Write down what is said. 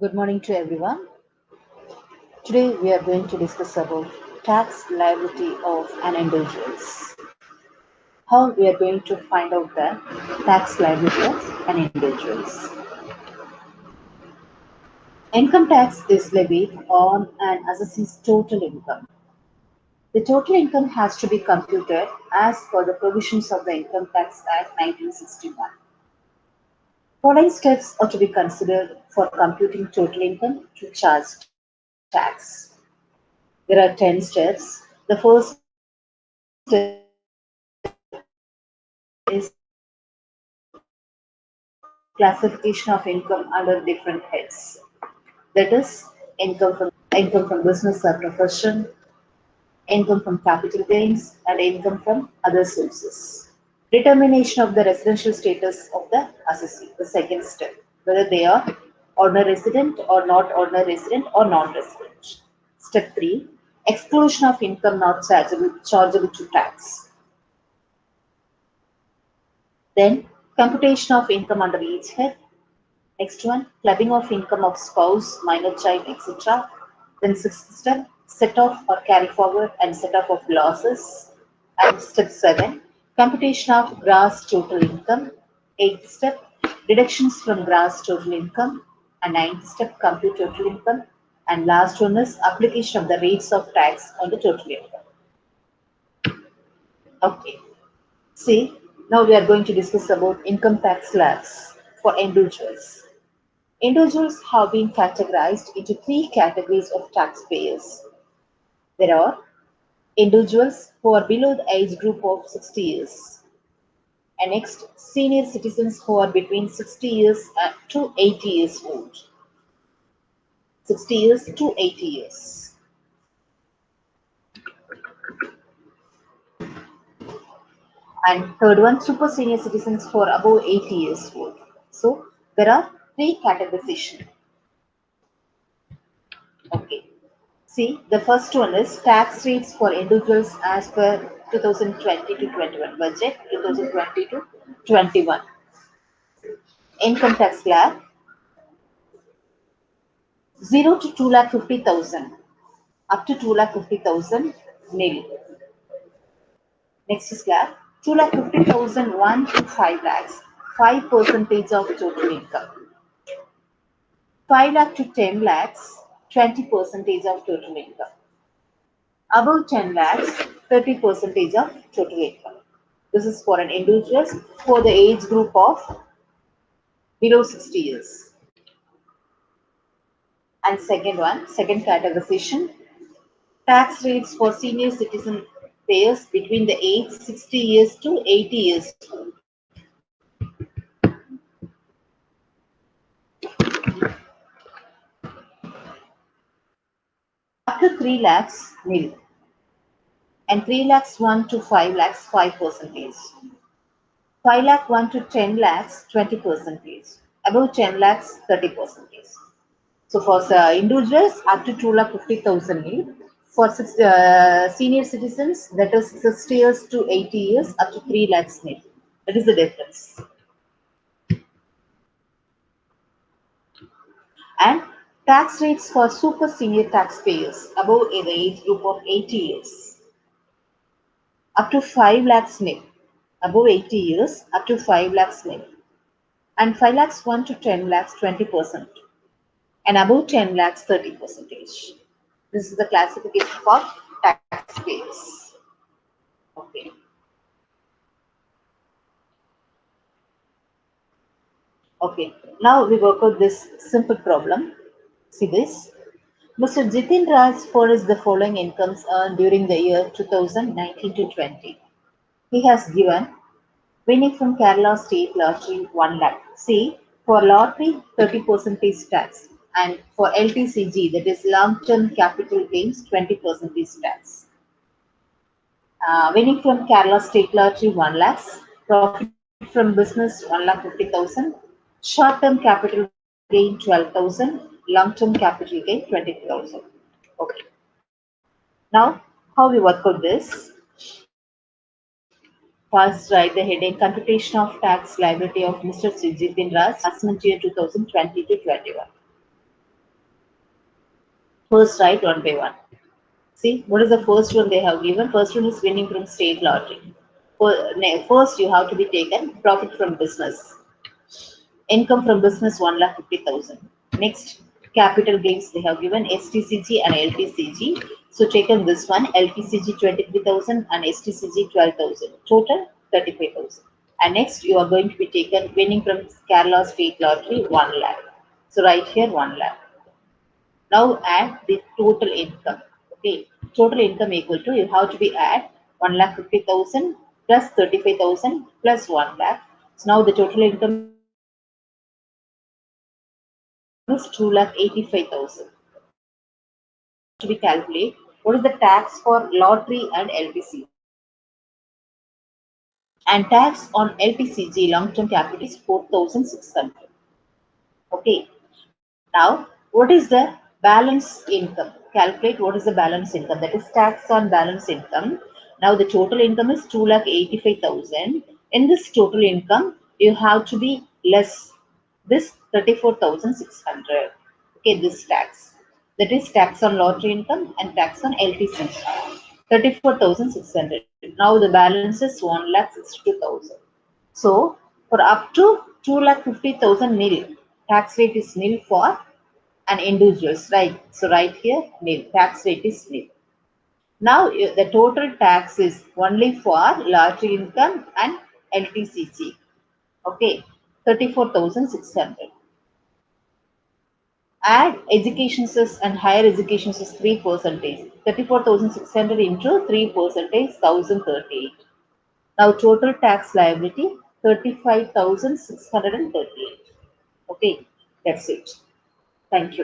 Good morning to everyone. Today we are going to discuss about tax liability of an individuals. How we are going to find out the tax liability of an individuals. Income tax is levied on an assessee's total income. The total income has to be computed as per the provisions of the Income Tax Act 1961. Following steps are to be considered for computing total income to charge tax. There are 10 steps. The first step is classification of income under different heads. That is, income from business or profession, income from capital gains, and income from other sources. Determination of the residential status of the assessee, the second step, whether they are ordinary resident or not ordinary resident or non-resident. Step 3, exclusion of income not chargeable to tax. Then computation of income under each head. Next one, clubbing of income of spouse, minor child, etc. Then sixth step, set off or carry forward and set off of losses. And step 7, computation of gross total income. Eighth step, deductions from gross total income. And ninth step, compute total income. And last one is application of the rates of tax on the total income. Okay. See, now we are going to discuss about income tax slabs for individuals. Individuals have been categorized into three categories of taxpayers. There are individuals who are below the age group of 60 years, and next, senior citizens who are between 60 years to 80 years old. 60 years to 80 years. And third one, super senior citizens who are above 80 years old. So there are three categorization. Okay. See, the first one is tax rates for individuals as per 2020 to 21 budget, 2020 to 21. Income tax slab 0 to 2,50,000, up to 2,50,000 nil. Next slab 2,50,000 1 to 5 lakhs, 5 percentage of total income. 5 lakh to 10 lakhs, 20 percentage of total income. Above 10 lakhs, 30 percentage of total income. This is for an individual for the age group of below 60 years. And second one, second categorization, tax rates for senior citizen payers between the age 60 years to 80 years old. Up to 3 lakhs nil, and 3 lakhs 1 to 5 lakhs 5 percentage. 5 lakh 1 to 10 lakhs 20 percentage. Above 10 lakhs 30 percentage. So for individuals up to 2,50,000 nil. For senior citizens, that is 60 years to 80 years, up to 3 lakhs nil. That is the difference. And tax rates for super senior taxpayers above the age group of 80 years, up to 5 lakhs nil. Above 80 years, up to 5 lakhs nil. And 5 lakhs 1 to 10 lakhs 20%. And above 10 lakhs 30 percentage. This is the classification for taxpayers. Okay. Okay. Now we work out this simple problem. See this. Mr. Jitin Raj furnished the following incomes earned during the year 2019 to 20. He has given winning from Kerala State Lottery 1 lakh. See, for lottery 30% tax, and for LTCG, that is long term capital gains, 20% tax. Winning from Kerala State Lottery 1 lakhs, profit from business 1,50,000, short term capital gain 12,000, long term capital gain 20,000. Okay. Now, how we work out this? First, write the heading Computation of Tax Liability of Mr. Jitin Raj, Assessment Year 2020 to 21. First, write one by one. See, what is the first one they have given? First one is winning from state lottery. First, you have to be taken profit from business. Income from business 1,50,000. Next, capital gains they have given STCG and LTCG. So taken this one, LTCG 23,000 and STCG 12,000. Total 35,000. And next, you are going to be taken winning from Kerala State Lottery 1 lakh. So right here 1 lakh. Now add the total income. Okay, total income equal to, you have to be add 1,50,000 plus 35,000 plus 1 lakh. So now the total income is 2,85,000. To be calculate what is the tax for lottery and LTC. And tax on LTCG long term capital is 4,600. Okay. Now, what is the balance income? Calculate what is the balance income. That is tax on balance income. Now, the total income is 2,85,000. In this total income, you have to be less this 34,600. Okay, this tax. That is tax on lottery income and tax on LTC. 34,600. Now, the balance is 1,62,000. So, for up to 2,50,000 nil, tax rate is nil for an individuals, right? So, right here, nil, tax rate is nil. Now, the total tax is only for lottery income and LTCG. Okay, 34,600. Add education cess and higher education cess 3%. 34,600 into 3%, 1,038. Now total tax liability 35,638. Okay, that's it. Thank you.